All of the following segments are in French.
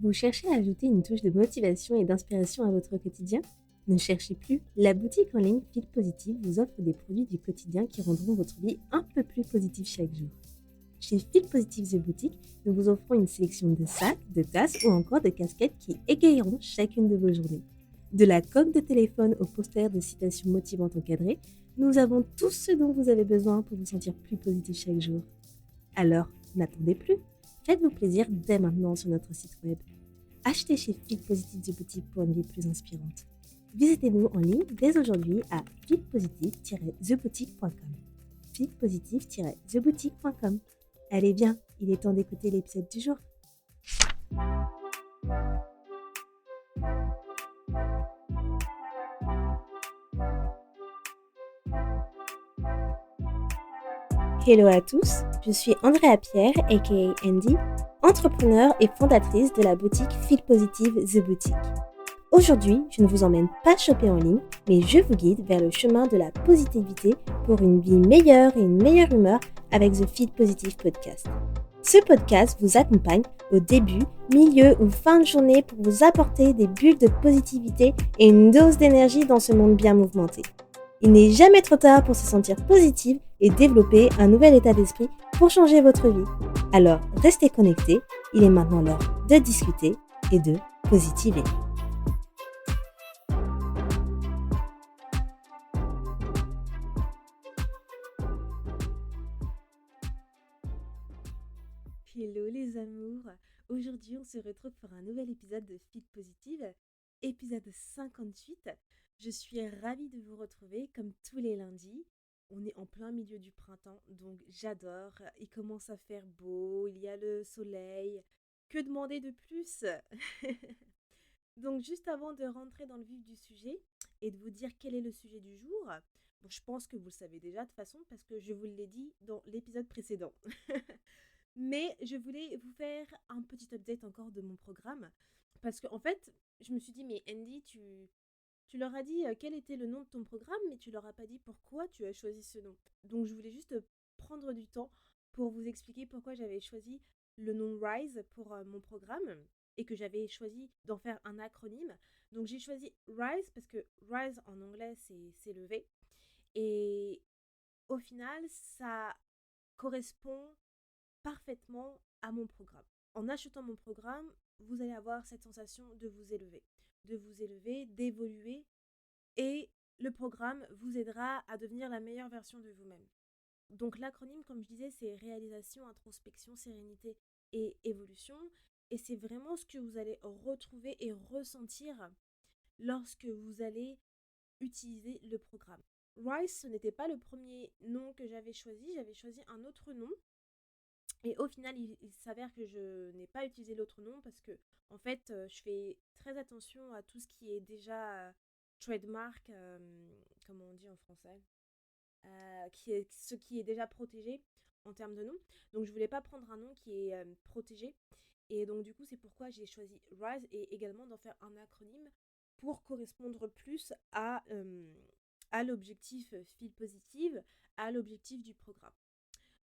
Vous cherchez à ajouter une touche de motivation et d'inspiration à votre quotidien? Ne cherchez plus, la boutique en ligne Feel Positive vous offre des produits du quotidien qui rendront votre vie un peu plus positive chaque jour. Chez Feel Positive The Boutique, nous vous offrons une sélection de sacs, de tasses ou encore de casquettes qui égayeront chacune de vos journées. De la coque de téléphone au poster de citations motivantes encadrées, nous avons tout ce dont vous avez besoin pour vous sentir plus positif chaque jour. Alors, n'attendez plus, faites-vous plaisir dès maintenant sur notre site web. Achetez chez Feel Positive The Boutique pour une vie plus inspirante. Visitez-nous en ligne dès aujourd'hui à feelpositive-theboutique.com. feelpositive-theboutique.com. Allez bien, il est temps d'écouter l'épisode du jour. Hello à tous, je suis Andrea Pierre, aka Andy, entrepreneur et fondatrice de la boutique Feel Positive The Boutique. Aujourd'hui, je ne vous emmène pas shopper en ligne, mais je vous guide vers le chemin de la positivité pour une vie meilleure et une meilleure humeur avec The Feel Positive Podcast. Ce podcast vous accompagne au début, milieu ou fin de journée pour vous apporter des bulles de positivité et une dose d'énergie dans ce monde bien mouvementé. Il n'est jamais trop tard pour se sentir positive et développer un nouvel état d'esprit pour changer votre vie. Alors, restez connectés, il est maintenant l'heure de discuter et de positiver. Hello les amours, aujourd'hui on se retrouve pour un nouvel épisode de Feel Positive, épisode 58. Je suis ravie de vous retrouver comme tous les lundis. On est en plein milieu du printemps, donc j'adore. Il commence à faire beau, il y a le soleil. Que demander de plus? Donc juste avant de rentrer dans le vif du sujet et de vous dire quel est le sujet du jour, bon, je pense que vous le savez déjà de toute façon parce que je vous l'ai dit dans l'épisode précédent. Mais je voulais vous faire un petit update encore de mon programme. Parce qu'en fait, je me suis dit, mais Andy, tu leur as dit quel était le nom de ton programme, mais tu leur as pas dit pourquoi tu as choisi ce nom. Donc je voulais juste prendre du temps pour vous expliquer pourquoi j'avais choisi le nom RISE pour mon programme et que j'avais choisi d'en faire un acronyme. Donc j'ai choisi RISE parce que RISE en anglais c'est s'élever. Et au final, ça correspond parfaitement à mon programme. En achetant mon programme, vous allez avoir cette sensation de vous élever, d'évoluer et le programme vous aidera à devenir la meilleure version de vous-même. Donc l'acronyme, comme je disais, c'est réalisation, introspection, sérénité et évolution. Et c'est vraiment ce que vous allez retrouver et ressentir lorsque vous allez utiliser le programme. Rise, ce n'était pas le premier nom que j'avais choisi un autre nom. Et au final, il s'avère que je n'ai pas utilisé l'autre nom parce que, en fait, je fais très attention à tout ce qui est déjà trademark, comment on dit en français, ce qui est déjà protégé en termes de nom. Donc, je voulais pas prendre un nom qui est protégé. Et donc, du coup, c'est pourquoi j'ai choisi RISE et également d'en faire un acronyme pour correspondre plus à l'objectif Feel Positive, à l'objectif du programme.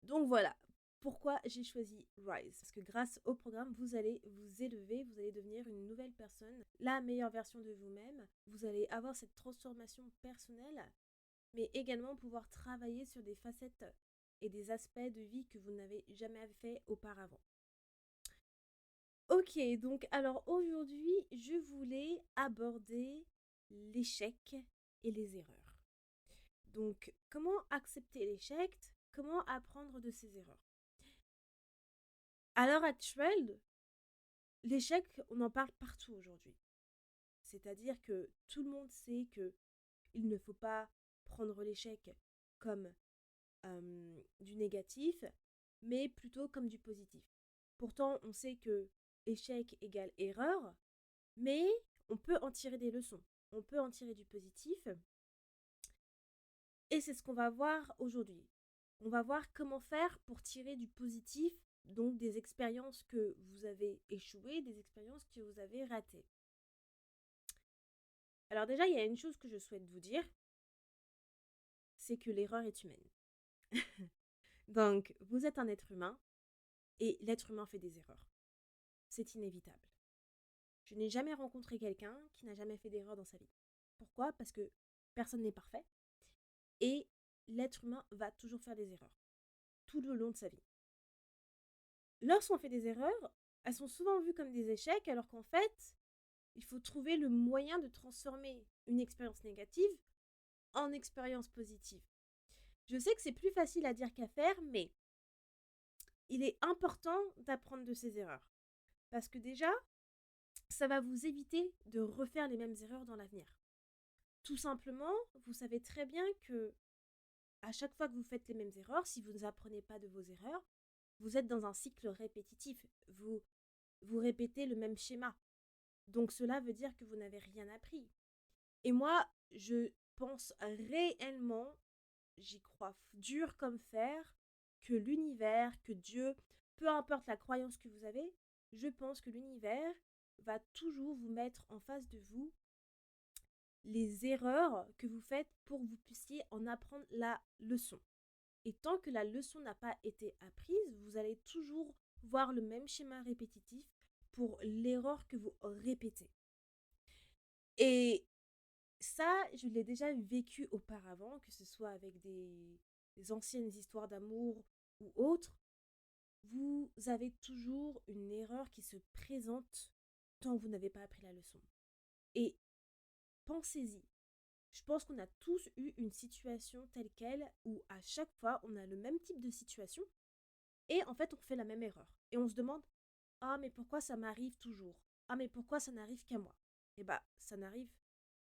Donc voilà, pourquoi j'ai choisi RISE. Parce que grâce au programme, vous allez vous élever, vous allez devenir une nouvelle personne, la meilleure version de vous-même. Vous allez avoir cette transformation personnelle, mais également pouvoir travailler sur des facettes et des aspects de vie que vous n'avez jamais fait auparavant. Ok, donc alors aujourd'hui, je voulais aborder l'échec et les erreurs. Donc, comment accepter l'échec? Comment apprendre de ses erreurs? À l'heure actuelle, l'échec, on en parle partout aujourd'hui. C'est-à-dire que tout le monde sait que il ne faut pas prendre l'échec comme du négatif, mais plutôt comme du positif. Pourtant, on sait que échec égale erreur, mais on peut en tirer des leçons. On peut en tirer du positif. Et c'est ce qu'on va voir aujourd'hui. On va voir comment faire pour tirer du positif, donc des expériences que vous avez échouées, des expériences que vous avez ratées. Alors déjà, il y a une chose que je souhaite vous dire, c'est que l'erreur est humaine. Donc, vous êtes un être humain et l'être humain fait des erreurs. C'est inévitable. Je n'ai jamais rencontré quelqu'un qui n'a jamais fait d'erreur dans sa vie. Pourquoi? Parce que personne n'est parfait et l'être humain va toujours faire des erreurs tout le long de sa vie. Lorsqu'on fait des erreurs, elles sont souvent vues comme des échecs, alors qu'en fait, il faut trouver le moyen de transformer une expérience négative en expérience positive. Je sais que c'est plus facile à dire qu'à faire, mais il est important d'apprendre de ces erreurs. Parce que déjà, ça va vous éviter de refaire les mêmes erreurs dans l'avenir. Tout simplement, vous savez très bien que à chaque fois que vous faites les mêmes erreurs, si vous n'apprenez pas de vos erreurs, vous êtes dans un cycle répétitif. Vous répétez le même schéma. Donc cela veut dire que vous n'avez rien appris. Et moi, je pense réellement, j'y crois dur comme fer, que l'univers, que Dieu, peu importe la croyance que vous avez, je pense que l'univers va toujours vous mettre en face de vous les erreurs que vous faites pour que vous puissiez en apprendre la leçon. Et tant que la leçon n'a pas été apprise, vous allez toujours voir le même schéma répétitif pour l'erreur que vous répétez. Et ça, je l'ai déjà vécu auparavant, que ce soit avec des anciennes histoires d'amour ou autres. Vous avez toujours une erreur qui se présente tant que vous n'avez pas appris la leçon. Et pensez-y. Je pense qu'on a tous eu une situation telle quelle où à chaque fois on a le même type de situation et en fait on fait la même erreur. Et on se demande, ah mais pourquoi ça m'arrive toujours? Ah mais pourquoi ça n'arrive qu'à moi? Eh bah ça n'arrive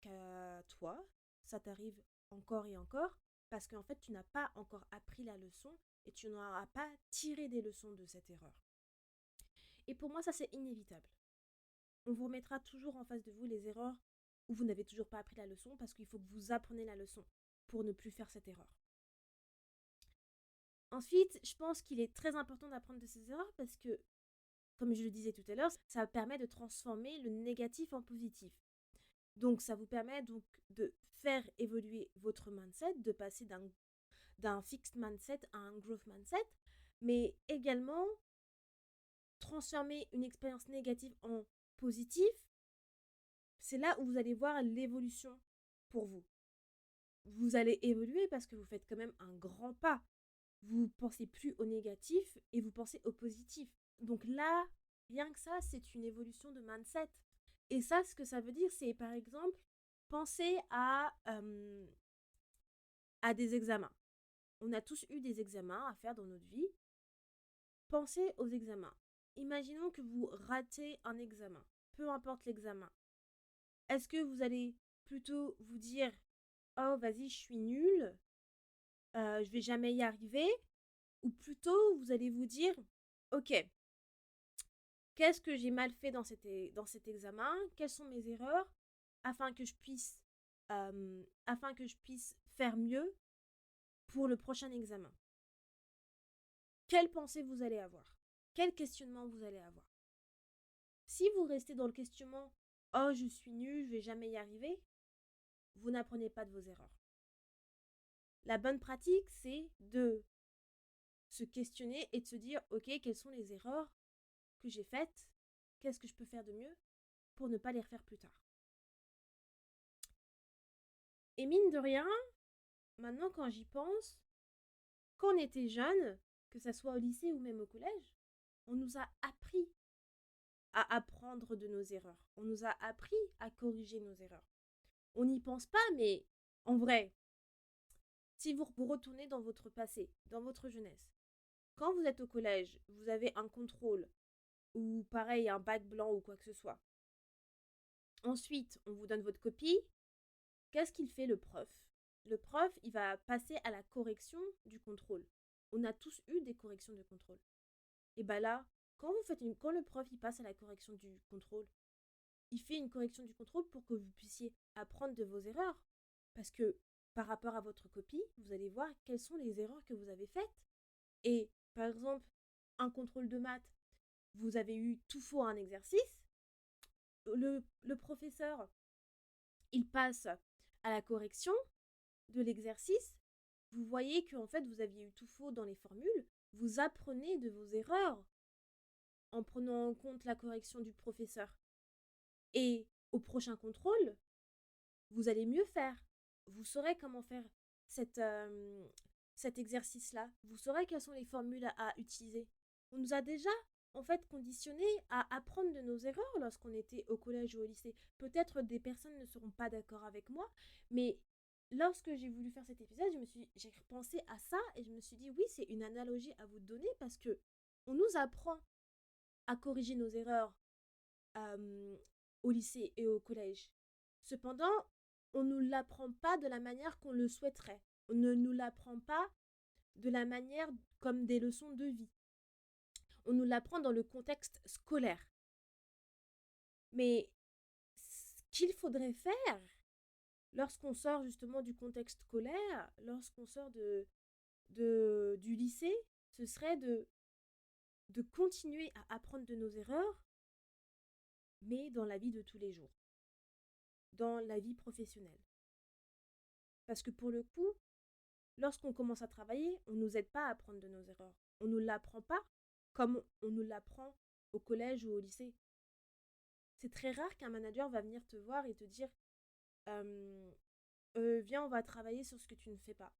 qu'à toi, ça t'arrive encore et encore parce qu'en fait tu n'as pas encore appris la leçon et tu n'auras pas tiré des leçons de cette erreur. Et pour moi ça c'est inévitable. On vous remettra toujours en face de vous les erreurs où vous n'avez toujours pas appris la leçon parce qu'il faut que vous appreniez la leçon pour ne plus faire cette erreur. Ensuite, je pense qu'il est très important d'apprendre de ces erreurs parce que, comme je le disais tout à l'heure, ça permet de transformer le négatif en positif. Donc, ça vous permet donc de faire évoluer votre mindset, de passer d'un fixed mindset à un growth mindset, mais également transformer une expérience négative en positive. C'est là où vous allez voir l'évolution pour vous. Vous allez évoluer parce que vous faites quand même un grand pas. Vous pensez plus au négatif et vous pensez au positif. Donc là, rien que ça, c'est une évolution de mindset. Et ça, ce que ça veut dire, c'est par exemple, penser à des examens. On a tous eu des examens à faire dans notre vie. Pensez aux examens. Imaginons que vous ratez un examen, peu importe l'examen. Est-ce que vous allez plutôt vous dire « Oh, vas-y, je suis nulle, je vais jamais y arriver » ou plutôt vous allez vous dire « Ok, qu'est-ce que j'ai mal fait dans cet examen? Quelles sont mes erreurs afin que je puisse faire mieux pour le prochain examen ?» Quelle pensée vous allez avoir? Quel questionnement vous allez avoir? Si vous restez dans le questionnement « Oh, je suis nul, je vais jamais y arriver », vous n'apprenez pas de vos erreurs. La bonne pratique, c'est de se questionner et de se dire « Ok, quelles sont les erreurs que j'ai faites? Qu'est-ce que je peux faire de mieux pour ne pas les refaire plus tard ?» Et mine de rien, maintenant quand j'y pense, quand on était jeune, que ça soit au lycée ou même au collège, on nous a appris à apprendre de nos erreurs. On nous a appris à corriger nos erreurs. On n'y pense pas, mais en vrai, si vous retournez dans votre passé, dans votre jeunesse, quand vous êtes au collège, vous avez un contrôle ou pareil un bac blanc ou quoi que ce soit. Ensuite, on vous donne votre copie. Qu'est-ce qu'il fait le prof? Le prof, il va passer à la correction du contrôle. On a tous eu des corrections de contrôle. Et bien là, quand le prof il passe à la correction du contrôle, il fait une correction du contrôle pour que vous puissiez apprendre de vos erreurs. Parce que par rapport à votre copie, vous allez voir quelles sont les erreurs que vous avez faites. Et par exemple, un contrôle de maths, vous avez eu tout faux à un exercice. Le professeur, il passe à la correction de l'exercice. Vous voyez qu'en fait, vous aviez eu tout faux dans les formules. Vous apprenez de vos erreurs en prenant en compte la correction du professeur. Et au prochain contrôle, vous allez mieux faire. Vous saurez comment faire cette, cet exercice-là. Vous saurez quelles sont les formules à utiliser. On nous a déjà, en fait, conditionnés à apprendre de nos erreurs lorsqu'on était au collège ou au lycée. Peut-être des personnes ne seront pas d'accord avec moi, mais lorsque j'ai voulu faire cet épisode, j'ai repensé à ça et je me suis dit, oui, c'est une analogie à vous donner parce que on nous apprend à corriger nos erreurs euh, au lycée et au collège. Cependant, on ne nous l'apprend pas de la manière qu'on le souhaiterait. On ne nous l'apprend pas de la manière comme des leçons de vie. On nous l'apprend dans le contexte scolaire. Mais ce qu'il faudrait faire lorsqu'on sort justement du contexte scolaire, lorsqu'on sort du lycée, ce serait de continuer à apprendre de nos erreurs, mais dans la vie de tous les jours, dans la vie professionnelle. Parce que pour le coup, lorsqu'on commence à travailler, on ne nous aide pas à apprendre de nos erreurs. On ne nous l'apprend pas comme on nous l'apprend au collège ou au lycée. C'est très rare qu'un manager va venir te voir et te dire viens, on va travailler sur ce que tu ne fais pas.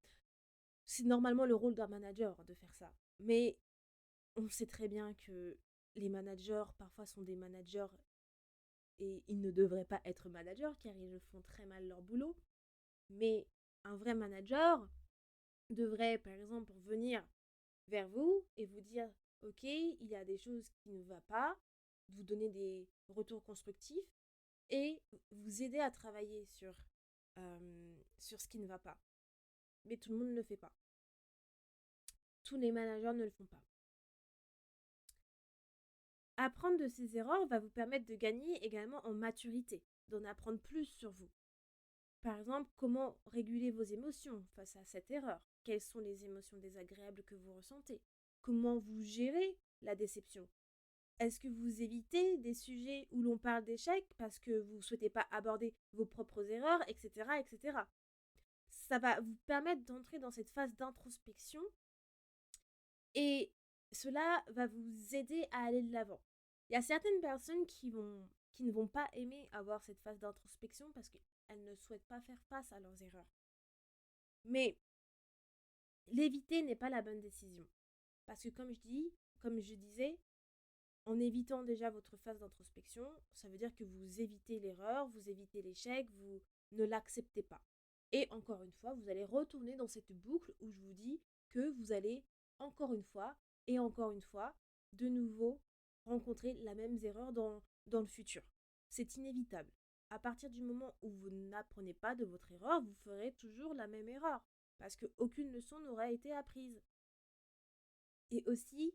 C'est normalement le rôle d'un manager de faire ça. Mais on sait très bien que les managers, parfois, sont des managers et ils ne devraient pas être managers car ils font très mal leur boulot. Mais un vrai manager devrait, par exemple, venir vers vous et vous dire ok, il y a des choses qui ne vont pas, vous donner des retours constructifs et vous aider à travailler sur ce qui ne va pas. Mais tout le monde ne le fait pas. Tous les managers ne le font pas. Apprendre de ces erreurs va vous permettre de gagner également en maturité, d'en apprendre plus sur vous. Par exemple, comment réguler vos émotions face à cette erreur? Quelles sont les émotions désagréables que vous ressentez? Comment vous gérez la déception? Est-ce que vous évitez des sujets où l'on parle d'échecs parce que vous ne souhaitez pas aborder vos propres erreurs, etc., etc. Ça va vous permettre d'entrer dans cette phase d'introspection et cela va vous aider à aller de l'avant. Il y a certaines personnes qui ne vont pas aimer avoir cette phase d'introspection parce qu'elles ne souhaitent pas faire face à leurs erreurs. Mais l'éviter n'est pas la bonne décision. Parce que comme je disais, en évitant déjà votre phase d'introspection, ça veut dire que vous évitez l'erreur, vous évitez l'échec, vous ne l'acceptez pas. Et encore une fois, vous allez retourner dans cette boucle où je vous dis que vous allez encore une fois et encore une fois, de nouveau, rencontrer la même erreur dans le futur. C'est inévitable. À partir du moment où vous n'apprenez pas de votre erreur, vous ferez toujours la même erreur. Parce qu'aucune leçon n'aura été apprise. Et aussi,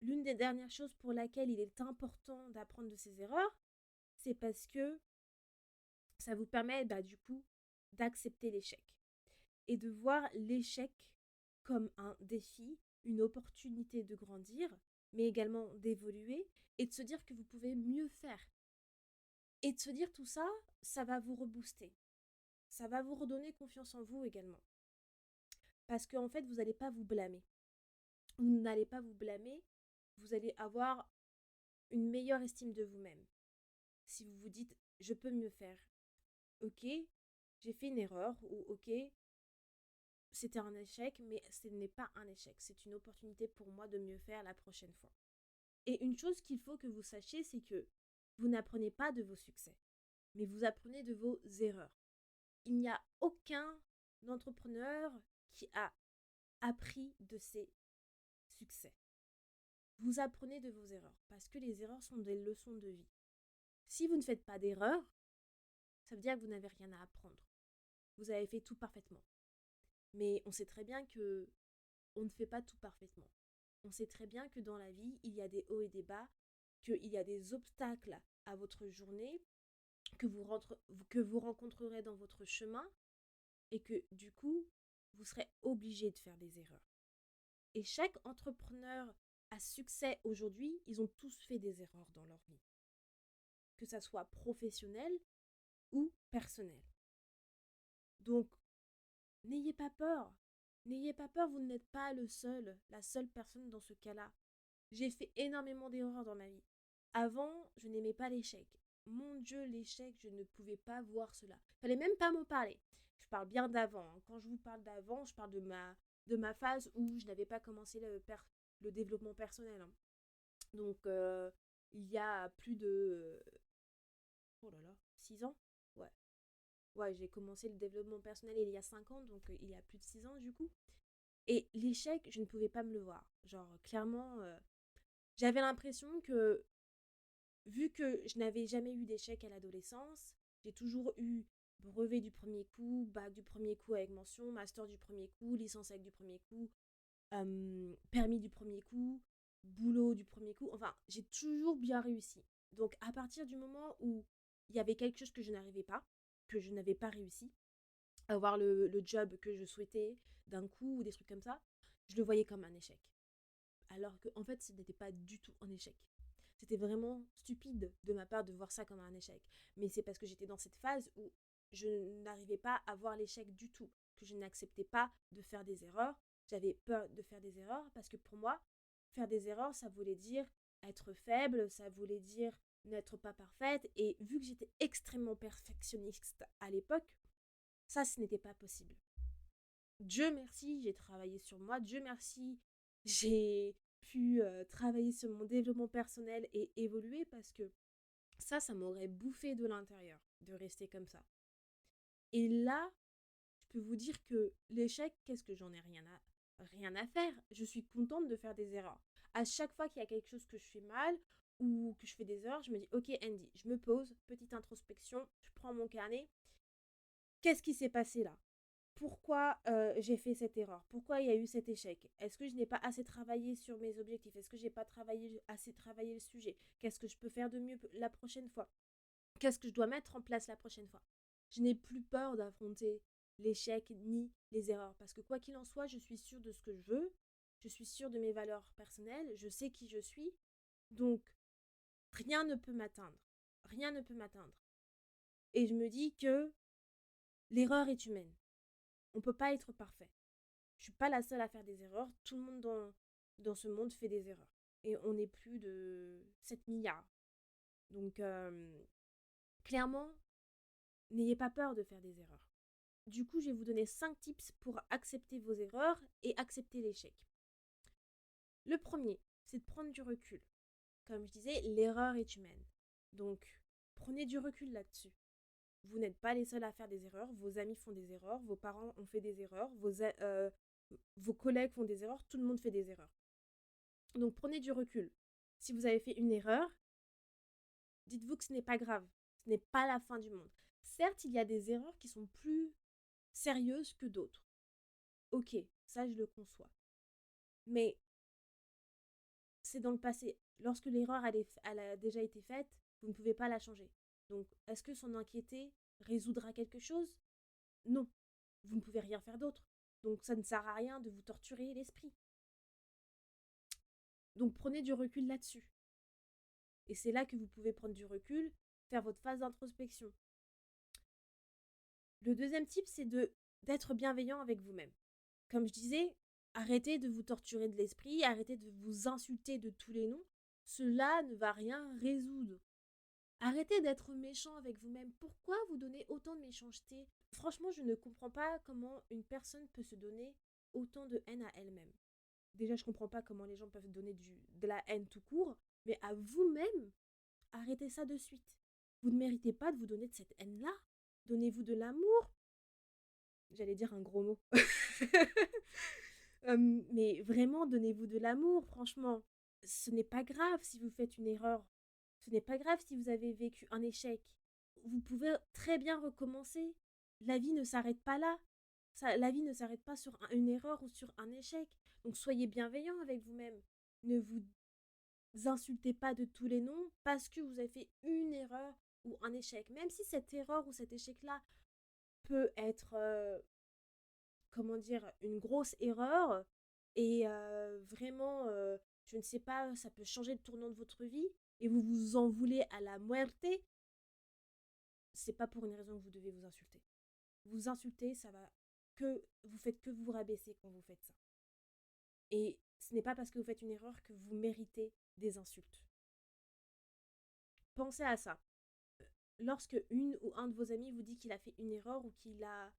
l'une des dernières choses pour laquelle il est important d'apprendre de ses erreurs, c'est parce que ça vous permet du coup d'accepter l'échec et de voir l'échec comme un défi, une opportunité de grandir, mais également d'évoluer et de se dire que vous pouvez mieux faire. Et de se dire tout ça, ça va vous rebooster. Ça va vous redonner confiance en vous également. Parce qu'en fait, vous n'allez pas vous blâmer. Vous n'allez pas vous blâmer, vous allez avoir une meilleure estime de vous-même. Si vous vous dites, je peux mieux faire. Ok, j'ai fait une erreur ou ok, c'était un échec, mais ce n'est pas un échec. C'est une opportunité pour moi de mieux faire la prochaine fois. Et une chose qu'il faut que vous sachiez, c'est que vous n'apprenez pas de vos succès, mais vous apprenez de vos erreurs. Il n'y a aucun entrepreneur qui a appris de ses succès. Vous apprenez de vos erreurs parce que les erreurs sont des leçons de vie. Si vous ne faites pas d'erreurs, ça veut dire que vous n'avez rien à apprendre. Vous avez fait tout parfaitement. Mais on sait très bien que on ne fait pas tout parfaitement. On sait très bien que dans la vie, il y a des hauts et des bas, qu'il y a des obstacles à votre journée que vous rencontrerez dans votre chemin et que du coup, vous serez obligé de faire des erreurs. Et chaque entrepreneur à succès aujourd'hui, ils ont tous fait des erreurs dans leur vie. Que ça soit professionnel ou personnel. Donc, n'ayez pas peur. N'ayez pas peur, vous n'êtes pas la seule personne dans ce cas-là. J'ai fait énormément d'erreurs dans ma vie. Avant, je n'aimais pas l'échec. Mon Dieu, l'échec, je ne pouvais pas voir cela. Fallait même pas m'en parler. Je parle bien d'avant, hein. Quand je vous parle d'avant, je parle de ma phase où je n'avais pas commencé le développement personnel, hein. Donc, il y a plus de... Oh là là, 6 ans. Ouais. Ouais, j'ai commencé le développement personnel il y a 5 ans, donc il y a plus de 6 ans du coup. Et l'échec, je ne pouvais pas me le voir. Genre, clairement, j'avais l'impression que, vu que je n'avais jamais eu d'échec à l'adolescence, j'ai toujours eu brevet du premier coup, bac du premier coup avec mention, master du premier coup, licence avec du premier coup, permis du premier coup, boulot du premier coup. Enfin, j'ai toujours bien réussi. Donc, à partir du moment où il y avait quelque chose que je n'arrivais pas, que je n'avais pas réussi, avoir le job que je souhaitais d'un coup ou des trucs comme ça, je le voyais comme un échec. Alors que, en fait, ce n'était pas du tout un échec. C'était vraiment stupide de ma part de voir ça comme un échec. Mais c'est parce que j'étais dans cette phase où je n'arrivais pas à voir l'échec du tout, que je n'acceptais pas de faire des erreurs. J'avais peur de faire des erreurs parce que pour moi, faire des erreurs, ça voulait dire être faible, ça voulait dire n'être pas parfaite. Et vu que j'étais extrêmement perfectionniste à l'époque, ça, ce n'était pas possible. Dieu merci, j'ai travaillé sur moi. Dieu merci, j'ai pu travailler sur mon développement personnel et évoluer parce que ça m'aurait bouffé de l'intérieur de rester comme ça. Et là, je peux vous dire que l'échec, qu'est-ce que j'en ai rien à faire. Je suis contente de faire des erreurs. À chaque fois qu'il y a quelque chose que je fais mal ou que je fais des erreurs, je me dis, ok Andy, je me pose, petite introspection, je prends mon carnet. Qu'est-ce qui s'est passé là? Pourquoi j'ai fait cette erreur? Pourquoi il y a eu cet échec? Est-ce que je n'ai pas assez travaillé sur mes objectifs? Est-ce que j'ai pas assez travaillé le sujet? Qu'est-ce que je peux faire de mieux la prochaine fois? Qu'est-ce que je dois mettre en place la prochaine fois? Je n'ai plus peur d'affronter l'échec ni les erreurs parce que quoi qu'il en soit, je suis sûre de ce que je veux, je suis sûre de mes valeurs personnelles, je sais qui je suis, donc rien ne peut m'atteindre. Rien ne peut m'atteindre. Et je me dis que l'erreur est humaine. On ne peut pas être parfait. Je suis pas la seule à faire des erreurs. Tout le monde dans ce monde fait des erreurs. Et on est plus de 7 milliards. Donc, clairement, n'ayez pas peur de faire des erreurs. Du coup, je vais vous donner 5 tips pour accepter vos erreurs et accepter l'échec. Le premier, c'est de prendre du recul. Comme je disais, l'erreur est humaine. Donc, prenez du recul là-dessus. Vous n'êtes pas les seuls à faire des erreurs. Vos amis font des erreurs. Vos parents ont fait des erreurs. Vos collègues font des erreurs. Tout le monde fait des erreurs. Donc prenez du recul. Si vous avez fait une erreur, dites-vous que ce n'est pas grave. Ce n'est pas la fin du monde. Certes, il y a des erreurs qui sont plus sérieuses que d'autres. Ok, ça je le conçois. Mais c'est dans le passé. Lorsque l'erreur elle a déjà été faite, vous ne pouvez pas la changer. Donc, est-ce que s'en inquiéter résoudra quelque chose? Non. Vous ne pouvez rien faire d'autre. Donc, ça ne sert à rien de vous torturer l'esprit. Donc, prenez du recul là-dessus. Et c'est là que vous pouvez prendre du recul, faire votre phase d'introspection. Le deuxième type, c'est d'être bienveillant avec vous-même. Comme je disais, arrêtez de vous torturer de l'esprit, arrêtez de vous insulter de tous les noms. Cela ne va rien résoudre. Arrêtez d'être méchant avec vous-même. Pourquoi vous donnez autant de méchanceté? Franchement, je ne comprends pas comment une personne peut se donner autant de haine à elle-même. Déjà, je ne comprends pas comment les gens peuvent donner de la haine tout court, mais à vous-même, arrêtez ça de suite. Vous ne méritez pas de vous donner de cette haine-là. Donnez-vous de l'amour. J'allais dire un gros mot. Mais vraiment, donnez-vous de l'amour, franchement. Ce n'est pas grave si vous faites une erreur. Ce n'est pas grave si vous avez vécu un échec. Vous pouvez très bien recommencer. La vie ne s'arrête pas là. La vie ne s'arrête pas sur une erreur ou sur un échec. Donc soyez bienveillant avec vous-même. Ne vous insultez pas de tous les noms parce que vous avez fait une erreur ou un échec. Même si cette erreur ou cet échec-là peut être, comment dire, une grosse erreur et vraiment, je ne sais pas, ça peut changer le tournant de votre vie et vous vous en voulez à la muerte, c'est pas pour une raison que vous devez vous insulter. Vous insulter, ça va que vous faites que vous rabaisser quand vous faites ça. Et ce n'est pas parce que vous faites une erreur que vous méritez des insultes. pensez à ça. Lorsque une ou un de vos amis vous dit qu'il a fait une erreur ou qu'il a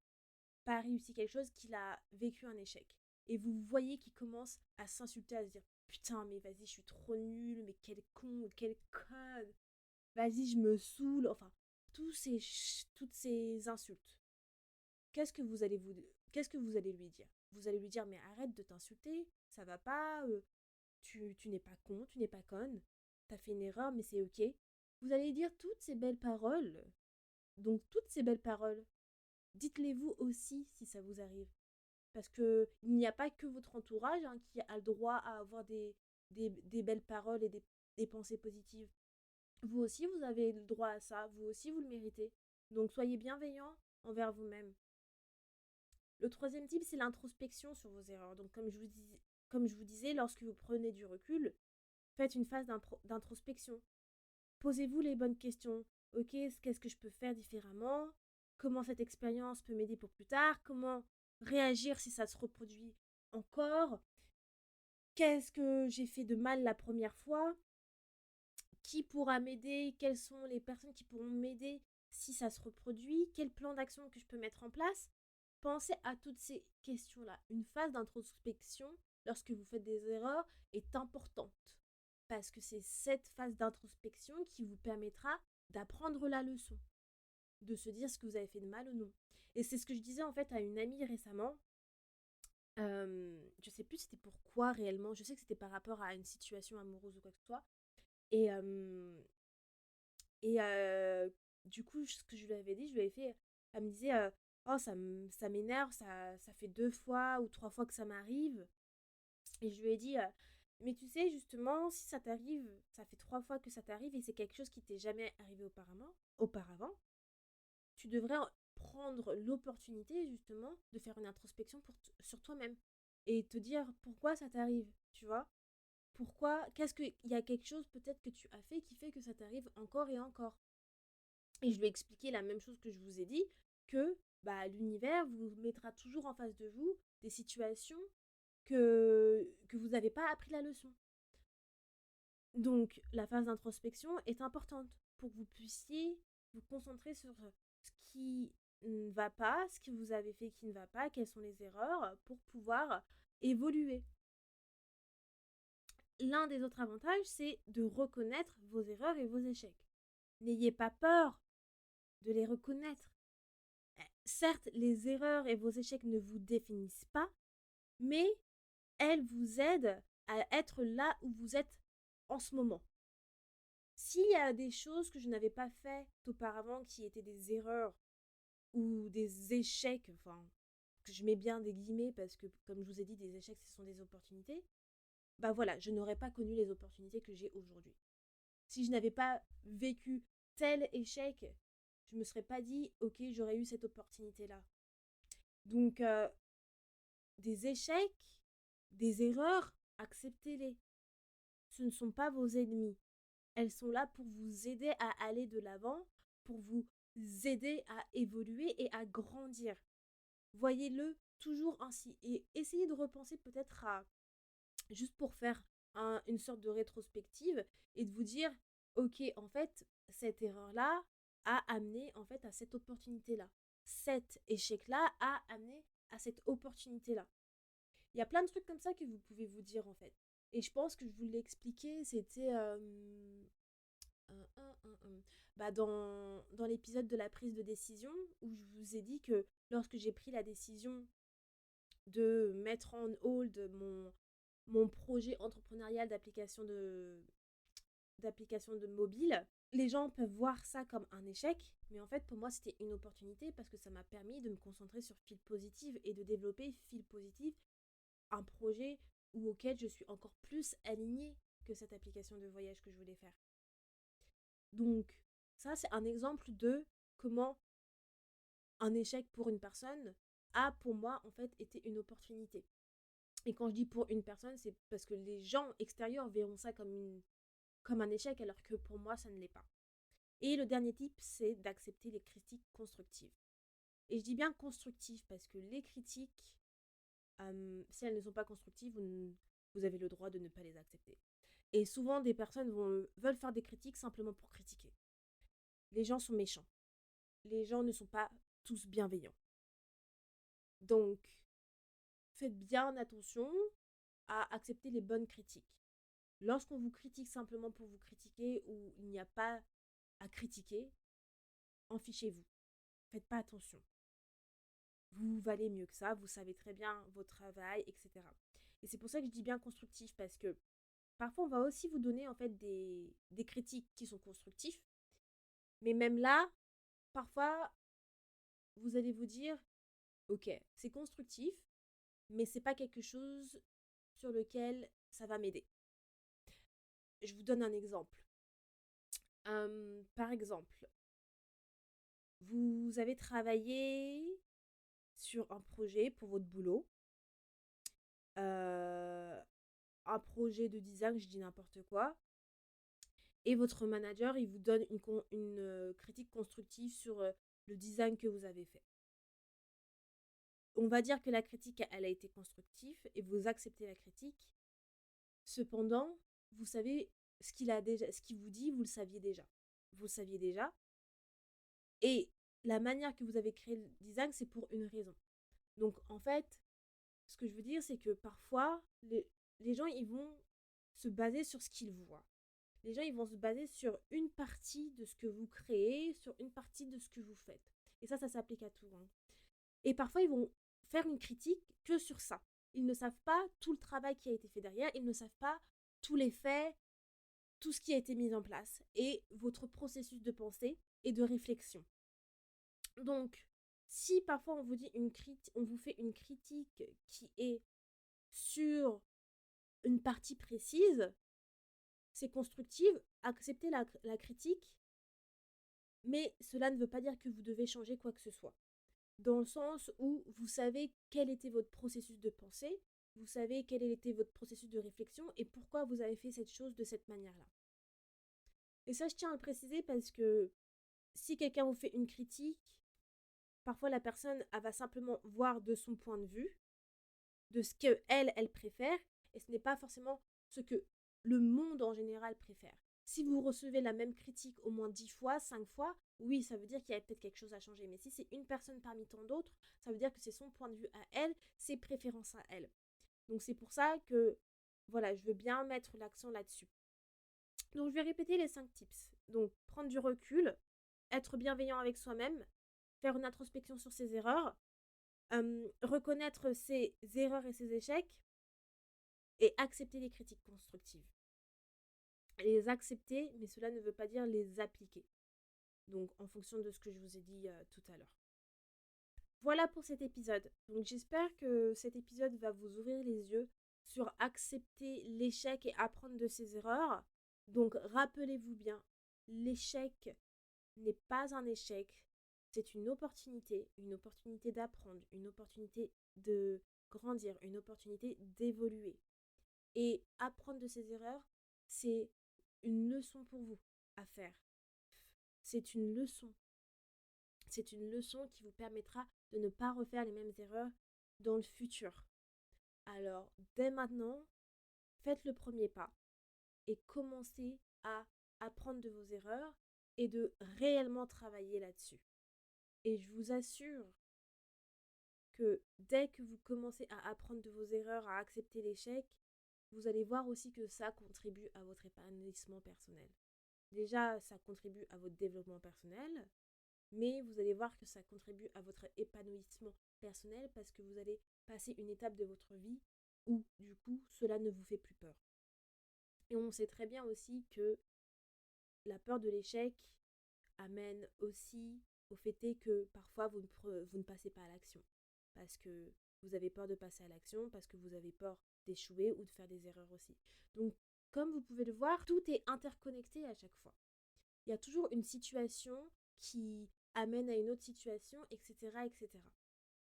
pas réussi quelque chose, qu'il a vécu un échec. Et vous voyez qu'il commence à s'insulter, à se dire putain, mais vas-y, je suis trop nulle, mais quel con, quel conne, vas-y, je me saoule. Enfin, toutes ces insultes. Qu'est-ce que vous allez qu'est-ce que vous allez lui dire? Vous allez lui dire mais arrête de t'insulter, ça va pas, tu n'es pas con, tu n'es pas conne, t'as fait une erreur, mais c'est ok. Vous allez dire toutes ces belles paroles. Donc toutes ces belles paroles, dites-les vous aussi si ça vous arrive. Parce que il n'y a pas que votre entourage hein, qui a le droit à avoir des belles paroles et des pensées positives. Vous aussi, vous avez le droit à ça. Vous aussi, vous le méritez. Donc soyez bienveillant envers vous-même. Le troisième type, c'est l'introspection sur vos erreurs. Donc comme je vous disais, lorsque vous prenez du recul, faites une phase d'introspection. Posez-vous les bonnes questions. Ok, qu'est-ce que je peux faire différemment? Comment cette expérience peut m'aider pour plus tard? Comment réagir si ça se reproduit encore? Qu'est-ce que j'ai fait de mal la première fois? Qui pourra m'aider? Quelles sont les personnes qui pourront m'aider si ça se reproduit? Quel plan d'action que je peux mettre en place? Pensez à toutes ces questions-là. Une phase d'introspection, lorsque vous faites des erreurs, est importante. Parce que c'est cette phase d'introspection qui vous permettra d'apprendre la leçon, de se dire ce que vous avez fait de mal ou non. Et c'est ce que je disais en fait à une amie récemment. Je sais plus c'était pourquoi réellement. Je sais que c'était par rapport à une situation amoureuse ou quoi que ce soit. Et, et du coup, ce que je lui avais dit, je lui avais fait. Elle me disait oh, ça m'énerve, ça fait 2 fois ou 3 fois que ça m'arrive. Et je lui ai dit mais tu sais, justement, si ça t'arrive, ça fait 3 fois que ça t'arrive et c'est quelque chose qui t'est jamais arrivé auparavant, tu devrais prendre l'opportunité, justement, de faire une introspection sur toi-même et te dire pourquoi ça t'arrive, tu vois. Pourquoi, qu'est-ce qu'il y a quelque chose peut-être que tu as fait qui fait que ça t'arrive encore et encore. Et je lui ai expliqué la même chose que je vous ai dit, que bah, l'univers vous mettra toujours en face de vous des situations que vous n'avez pas appris la leçon. Donc la phase d'introspection est importante pour que vous puissiez vous concentrer sur ce qui ne va pas, ce que vous avez fait qui ne va pas, quelles sont les erreurs pour pouvoir évoluer. L'un des autres avantages, c'est de reconnaître vos erreurs et vos échecs. N'ayez pas peur de les reconnaître. Certes, les erreurs et vos échecs ne vous définissent pas, mais elles vous aident à être là où vous êtes en ce moment. S'il y a des choses que je n'avais pas faites auparavant qui étaient des erreurs ou des échecs, enfin, que je mets bien des guillemets parce que, comme je vous ai dit, des échecs, ce sont des opportunités, bah voilà, je n'aurais pas connu les opportunités que j'ai aujourd'hui. Si je n'avais pas vécu tel échec, je me serais pas dit, ok, j'aurais eu cette opportunité-là. Donc, des échecs, des erreurs, acceptez-les. Ce ne sont pas vos ennemis. Elles sont là pour vous aider à aller de l'avant, pour vous aider à évoluer et à grandir. Voyez-le toujours ainsi et essayez de repenser peut-être à, juste pour faire une sorte de rétrospective et de vous dire, ok, en fait, cette erreur-là a amené en fait à cette opportunité-là. Cet échec-là a amené à cette opportunité-là. Il y a plein de trucs comme ça que vous pouvez vous dire en fait. Et je pense que je vous l'ai expliqué, c'était bah dans l'épisode de la prise de décision où je vous ai dit que lorsque j'ai pris la décision de mettre en hold mon projet entrepreneurial d'application de mobile, les gens peuvent voir ça comme un échec, mais en fait pour moi c'était une opportunité parce que ça m'a permis de me concentrer sur Fil Positive et de développer Fil Positive, un projet auquel je suis encore plus alignée que cette application de voyage que je voulais faire. Donc ça c'est un exemple de comment un échec pour une personne a pour moi en fait été une opportunité. Et quand je dis pour une personne, c'est parce que les gens extérieurs verront ça comme un échec alors que pour moi ça ne l'est pas. Et le dernier type, c'est d'accepter les critiques constructives. Et je dis bien constructives parce que les critiques, si elles ne sont pas constructives, vous avez le droit de ne pas les accepter. Et souvent, des personnes veulent faire des critiques simplement pour critiquer. Les gens sont méchants. Les gens ne sont pas tous bienveillants. Donc, faites bien attention à accepter les bonnes critiques. Lorsqu'on vous critique simplement pour vous critiquer ou il n'y a pas à critiquer, en fichez-vous. Faites pas attention. Vous valez mieux que ça, vous savez très bien votre travail, etc. Et c'est pour ça que je dis bien constructif, parce que parfois on va aussi vous donner en fait des critiques qui sont constructifs, mais même là, parfois vous allez vous dire, ok, c'est constructif, mais c'est pas quelque chose sur lequel ça va m'aider. Je vous donne un exemple. Par exemple, vous avez travaillé sur un projet pour votre boulot, un projet de design, je dis n'importe quoi, et votre manager, il vous donne une critique constructive sur le design que vous avez fait. On va dire que la critique, elle a été constructive et vous acceptez la critique. Cependant, vous savez ce qu'il vous dit, vous le saviez déjà. Vous le saviez déjà. Et la manière que vous avez créé le design, c'est pour une raison. Donc, en fait, ce que je veux dire, c'est que parfois, les gens, ils vont se baser sur ce qu'ils voient. Les gens, ils vont se baser sur une partie de ce que vous créez, sur une partie de ce que vous faites. Et ça s'applique à tout. Et parfois, ils vont faire une critique que sur ça. Ils ne savent pas tout le travail qui a été fait derrière, ils ne savent pas tous les faits, tout ce qui a été mis en place et votre processus de pensée et de réflexion. Donc, si parfois on vous fait une critique qui est sur une partie précise, c'est constructif, acceptez la critique, mais cela ne veut pas dire que vous devez changer quoi que ce soit. Dans le sens où vous savez quel était votre processus de pensée, vous savez quel était votre processus de réflexion et pourquoi vous avez fait cette chose de cette manière-là. Et ça, je tiens à le préciser parce que si quelqu'un vous fait une critique, parfois la personne, elle va simplement voir de son point de vue, de ce qu'elle préfère, et ce n'est pas forcément ce que le monde en général préfère. Si vous recevez la même critique au moins 10 fois, 5 fois, oui, ça veut dire qu'il y a peut-être quelque chose à changer. Mais si c'est une personne parmi tant d'autres, ça veut dire que c'est son point de vue à elle, ses préférences à elle. Donc c'est pour ça que, voilà, je veux bien mettre l'accent là-dessus. Donc je vais répéter les 5 tips. Donc prendre du recul, être bienveillant avec soi-même, faire une introspection sur ses erreurs, reconnaître ses erreurs et ses échecs et accepter les critiques constructives. Les accepter, mais cela ne veut pas dire les appliquer. Donc en fonction de ce que je vous ai dit tout à l'heure. Voilà pour cet épisode. Donc j'espère que cet épisode va vous ouvrir les yeux sur accepter l'échec et apprendre de ses erreurs. Donc rappelez-vous bien, l'échec n'est pas un échec, c'est une opportunité d'apprendre, une opportunité de grandir, une opportunité d'évoluer. Et apprendre de ses erreurs, c'est une leçon pour vous à faire. C'est une leçon. C'est une leçon qui vous permettra de ne pas refaire les mêmes erreurs dans le futur. Alors, dès maintenant, faites le premier pas et commencez à apprendre de vos erreurs et de réellement travailler là-dessus. Et je vous assure que dès que vous commencez à apprendre de vos erreurs, à accepter l'échec, vous allez voir aussi que ça contribue à votre épanouissement personnel. Déjà, ça contribue à votre développement personnel, mais vous allez voir que ça contribue à votre épanouissement personnel parce que vous allez passer une étape de votre vie où, du coup, cela ne vous fait plus peur. Et on sait très bien aussi que la peur de l'échec amène aussi au fait que parfois vous ne passez pas à l'action. Parce que vous avez peur de passer à l'action, parce que vous avez peur d'échouer ou de faire des erreurs aussi. Donc, comme vous pouvez le voir, tout est interconnecté à chaque fois. Il y a toujours une situation qui amène à une autre situation, etc., etc.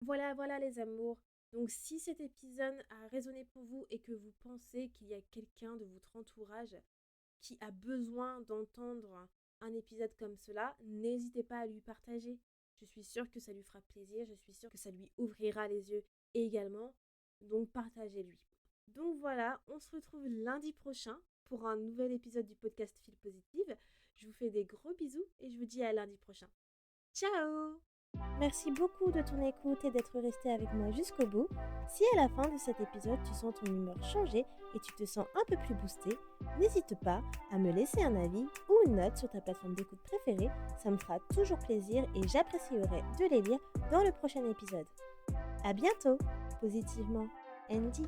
Voilà les amours. Donc si cet épisode a résonné pour vous et que vous pensez qu'il y a quelqu'un de votre entourage qui a besoin d'entendre un épisode comme cela, n'hésitez pas à lui partager. Je suis sûre que ça lui fera plaisir, je suis sûre que ça lui ouvrira les yeux également. Donc partagez-lui. Donc voilà, on se retrouve lundi prochain pour un nouvel épisode du podcast Feel Positive. Je vous fais des gros bisous et je vous dis à lundi prochain. Ciao! Merci beaucoup de ton écoute et d'être resté avec moi jusqu'au bout. Si à la fin de cet épisode tu sens ton humeur changer et tu te sens un peu plus boosté, n'hésite pas à me laisser un avis ou une note sur ta plateforme d'écoute préférée. Ça me fera toujours plaisir et j'apprécierai de les lire dans le prochain épisode. À bientôt, positivement, Andy.